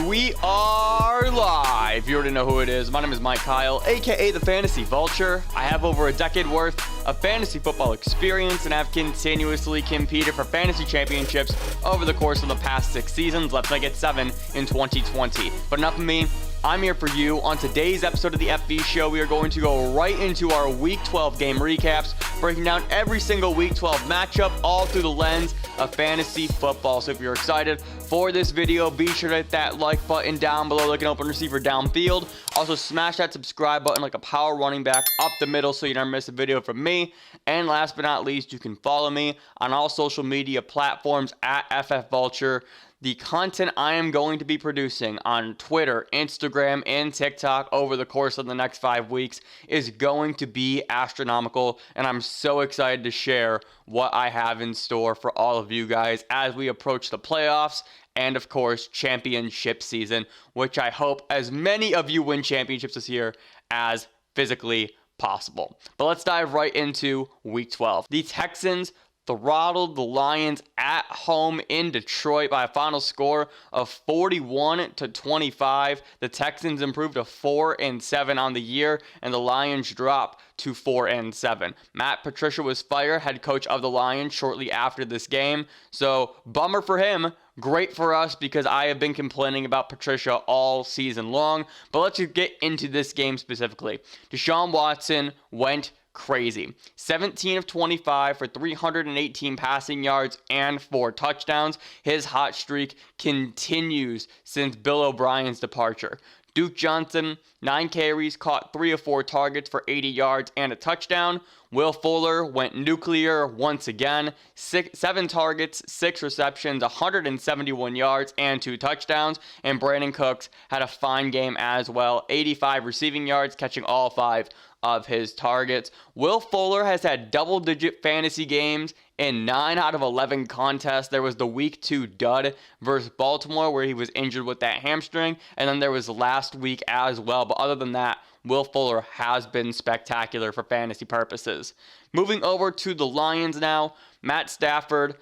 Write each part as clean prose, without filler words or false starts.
We are live. You already know who it is. My name is Mike Kyle, aka the Fantasy Vulture. I have over a decade worth of fantasy football experience and have continuously competed for fantasy championships over the course of the past 6 seasons. Let's make it 7 in 2020. But enough of me. I'm here for you. On today's episode of the FB Show, we are going to go right into our Week 12 game recaps, breaking down every single Week 12 matchup, all through the lens of fantasy football. So if you're excited for this video, be sure to hit that like button down below like an open receiver downfield. Also, smash that subscribe button like a power running back up the middle so you never miss a video from me. And last but not least, you can follow me on all social media platforms at FFVulture. The content I am going to be producing on Twitter, Instagram, and TikTok over the course of the next 5 weeks is going to be astronomical, and I'm so excited to share what I have in store for all of you guys as we approach the playoffs and, of course, championship season, which I hope as many of you win championships this year as physically possible. But let's dive right into Week 12. The Texans throttled the Lions at home in Detroit by a final score of 41-25. The Texans improved to 4-7 on the year, and the Lions dropped to 4-7. Matt Patricia was fired, head coach of the Lions, shortly after this game. So, bummer for him. Great for us because I have been complaining about Patricia all season long. But let's just get into this game specifically. Deshaun Watson went crazy. 17 of 25 for 318 passing yards and 4 touchdowns. His hot streak continues since Bill O'Brien's departure. Duke Johnson, 9 carries, caught 3 of 4 targets for 80 yards and a touchdown. Will Fuller went nuclear once again. 7 targets, 6 receptions, 171 yards, and 2 touchdowns. And Brandin Cooks had a fine game as well. 85 receiving yards, catching all 5 of his targets. Will Fuller has had double-digit fantasy games in 9 out of 11 contests. There was the Week 2 dud versus Baltimore where he was injured with that hamstring, and then there was last week as well. But other than that, Will Fuller has been spectacular for fantasy purposes. Moving over to the Lions now, Matt Stafford,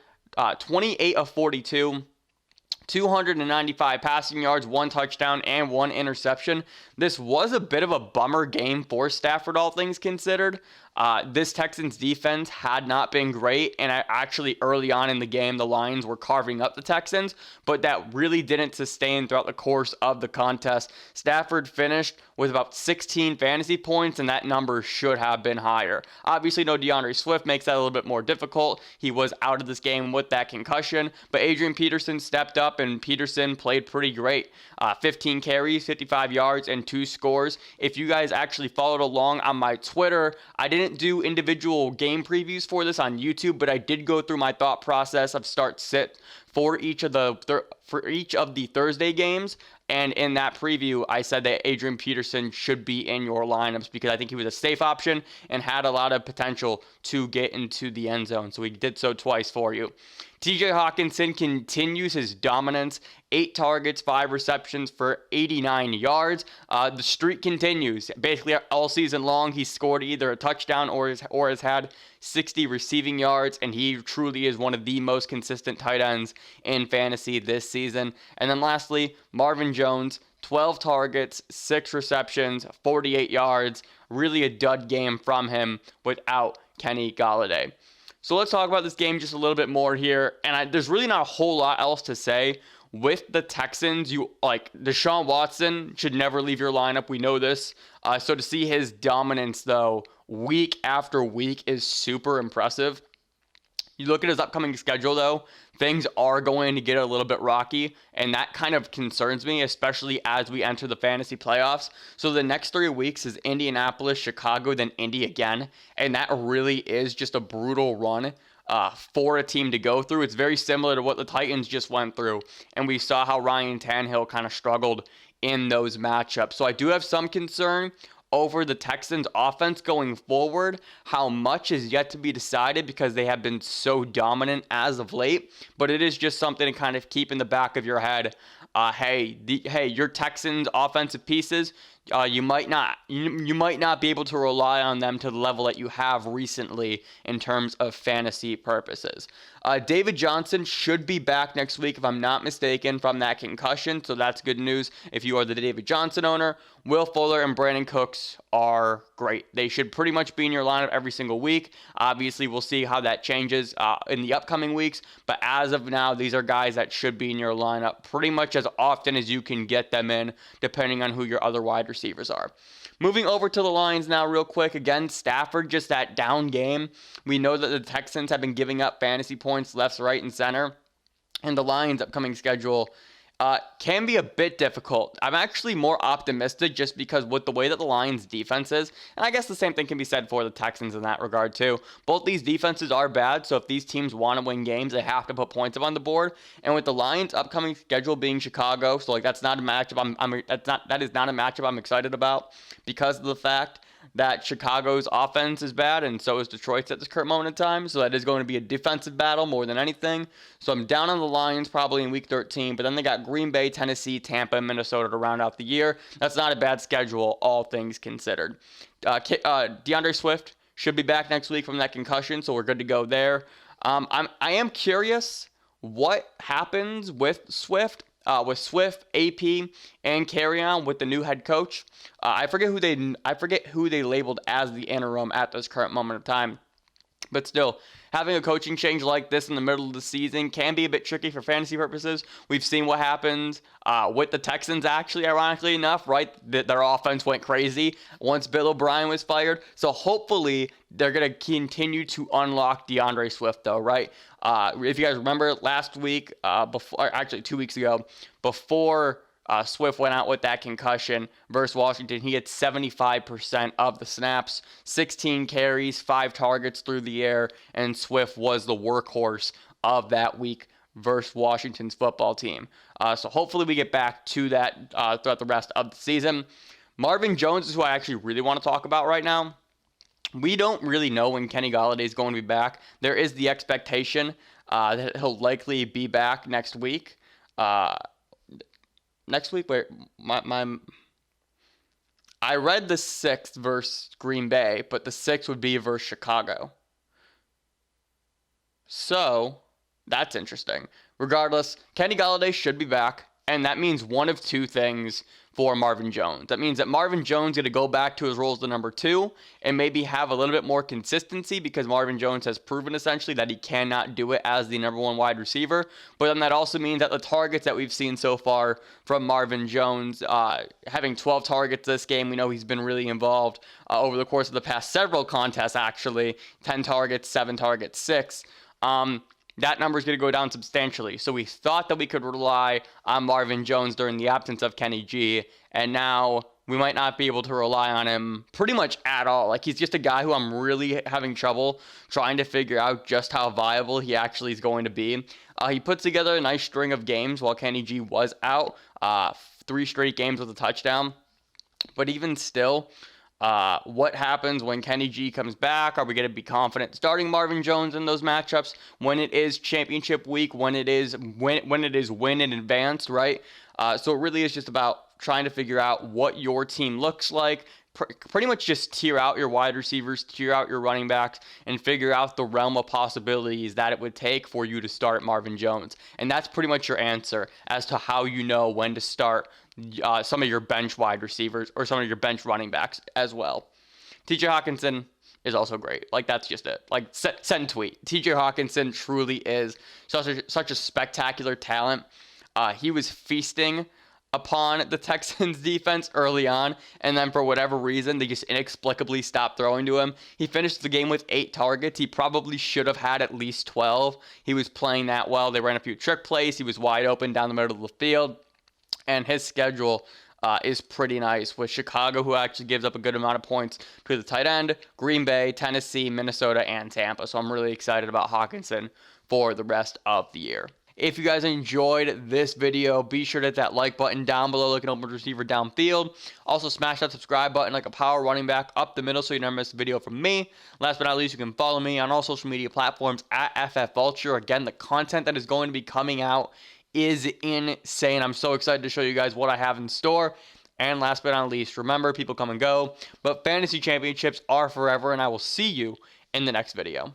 28 of 42. 295 passing yards, 1 touchdown, and 1 interception. This was a bit of a bummer game for Stafford, all things considered. This Texans defense had not been great, and actually early on in the game, the Lions were carving up the Texans, but that really didn't sustain throughout the course of the contest. Stafford finished with about 16 fantasy points, and that number should have been higher. Obviously, no DeAndre Swift makes that a little bit more difficult. He was out of this game with that concussion, but Adrian Peterson stepped up, and Peterson played pretty great. 15 carries, 55 yards, and 2 scores. If you guys actually followed along on my Twitter, I didn't do individual game previews for this on YouTube, but I did go through my thought process of start-sit for each of the Thursday games. And in that preview, I said that Adrian Peterson should be in your lineups because I think he was a safe option and had a lot of potential to get into the end zone. So he did so twice for you. TJ Hawkinson continues his dominance. 8 targets, 5 receptions for 89 yards. The streak continues. Basically, all season long, he scored either a touchdown or has had 60 receiving yards, and he truly is one of the most consistent tight ends in fantasy this season. And then lastly, Marvin Jones, 12 targets, 6 receptions, 48 yards. Really a dud game from him without Kenny Golladay. So let's talk about this game just a little bit more here. And there's really not a whole lot else to say. With the Texans, Deshaun Watson should never leave your lineup. We know this. So to see his dominance, though, week after week is super impressive. You look at his upcoming schedule, though, things are going to get a little bit rocky, and that kind of concerns me, especially as we enter the fantasy playoffs. So the next 3 weeks is Indianapolis, Chicago, then Indy again, and that really is just a brutal run for a team to go through. It's very similar to what the Titans just went through, and we saw how Ryan Tannehill kind of struggled in those matchups. So I do have some concern over the Texans offense going forward. How much is yet to be decided because they have been so dominant as of late, but it is just something to kind of keep in the back of your head. Hey, your Texans offensive pieces you might not be able to rely on them to the level that you have recently in terms of fantasy purposes. David Johnson should be back next week, if I'm not mistaken, from that concussion, so that's good news if you are the David Johnson owner. Will Fuller and Brandin Cooks are great. They should pretty much be in your lineup every single week. Obviously, we'll see how that changes in the upcoming weeks, but as of now, these are guys that should be in your lineup pretty much as often as you can get them in, depending on who your other wide receivers are. Moving over to the Lions now real quick. Again, Stafford, just that down game. We know that the Texans have been giving up fantasy points left, right, and center. And the Lions' upcoming schedule can be a bit difficult. I'm actually more optimistic just because with the way that the Lions' defense is, and I guess the same thing can be said for the Texans in that regard too. Both these defenses are bad, so if these teams want to win games, they have to put points up on the board. And with the Lions' upcoming schedule being Chicago, so like that's not a matchup that is not a matchup I'm excited about because of the fact that Chicago's offense is bad, and so is Detroit's at this current moment in time. So that is going to be a defensive battle more than anything. So I'm down on the Lions probably in Week 13, but then they got Green Bay, Tennessee, Tampa, and Minnesota to round out the year. That's not a bad schedule, all things considered. DeAndre Swift should be back next week from that concussion, so we're good to go there. I am curious what happens with Swift. With Swift, AP, and Carryon with the new head coach. I forget who they labeled as the interim at this current moment of time. But still, having a coaching change like this in the middle of the season can be a bit tricky for fantasy purposes. We've seen what happened with the Texans, actually, ironically enough, right? Their offense went crazy once Bill O'Brien was fired. So hopefully they're going to continue to unlock DeAndre Swift, though, right? If you guys remember last week, 2 weeks ago, before Swift went out with that concussion versus Washington, he had 75% of the snaps, 16 carries, 5 targets through the air, and Swift was the workhorse of that week versus Washington's football team. So hopefully we get back to that throughout the rest of the season. Marvin Jones is who I actually really want to talk about right now. We don't really know when Kenny Golladay is going to be back. There is the expectation that he'll likely be back next week. Next week, wait, I read the 6th versus Green Bay, but the 6th would be versus Chicago. So, that's interesting. Regardless, Kenny Golladay should be back, and that means one of two things for Marvin Jones. That means that Marvin Jones is going to go back to his role as the number 2 and maybe have a little bit more consistency because Marvin Jones has proven essentially that he cannot do it as the number 1 wide receiver. But then that also means that the targets that we've seen so far from Marvin Jones, having 12 targets this game, we know he's been really involved over the course of the past several contests actually, 10 targets, 7 targets, 6. That number is going to go down substantially. So we thought that we could rely on Marvin Jones during the absence of Kenny G, and now we might not be able to rely on him pretty much at all. Like, he's just a guy who I'm really having trouble trying to figure out just how viable he actually is going to be. He put together a nice string of games while Kenny G was out, 3 straight games with a touchdown. But even still, what happens when Kenny G comes back? Are we going to be confident starting Marvin Jones in those matchups when it is championship week, when it is win in advance, right? So it really is just about trying to figure out what your team looks like. Pretty much just tier out your wide receivers, tier out your running backs, and figure out the realm of possibilities that it would take for you to start Marvin Jones. And that's pretty much your answer as to how you know when to start some of your bench wide receivers or some of your bench running backs as well. TJ Hawkinson is also great. Like, that's just it. Like, send tweet. TJ Hawkinson truly is such a spectacular talent. He was feasting upon the Texans defense early on, and then for whatever reason, they just inexplicably stopped throwing to him. He finished the game with 8 targets. He probably should have had at least 12. He was playing that well. They ran a few trick plays. He was wide open down the middle of the field, and his schedule is pretty nice with Chicago, who actually gives up a good amount of points to the tight end, Green Bay, Tennessee, Minnesota, and Tampa. So I'm really excited about Hockenson for the rest of the year. If you guys enjoyed this video, be sure to hit that like button down below, like an open receiver downfield. Also, smash that subscribe button like a power running back up the middle so you never miss a video from me. Last but not least, you can follow me on all social media platforms at FFVulture. Again, the content that is going to be coming out is insane. I'm so excited to show you guys what I have in store. And last but not least, remember, people come and go, but fantasy championships are forever, and I will see you in the next video.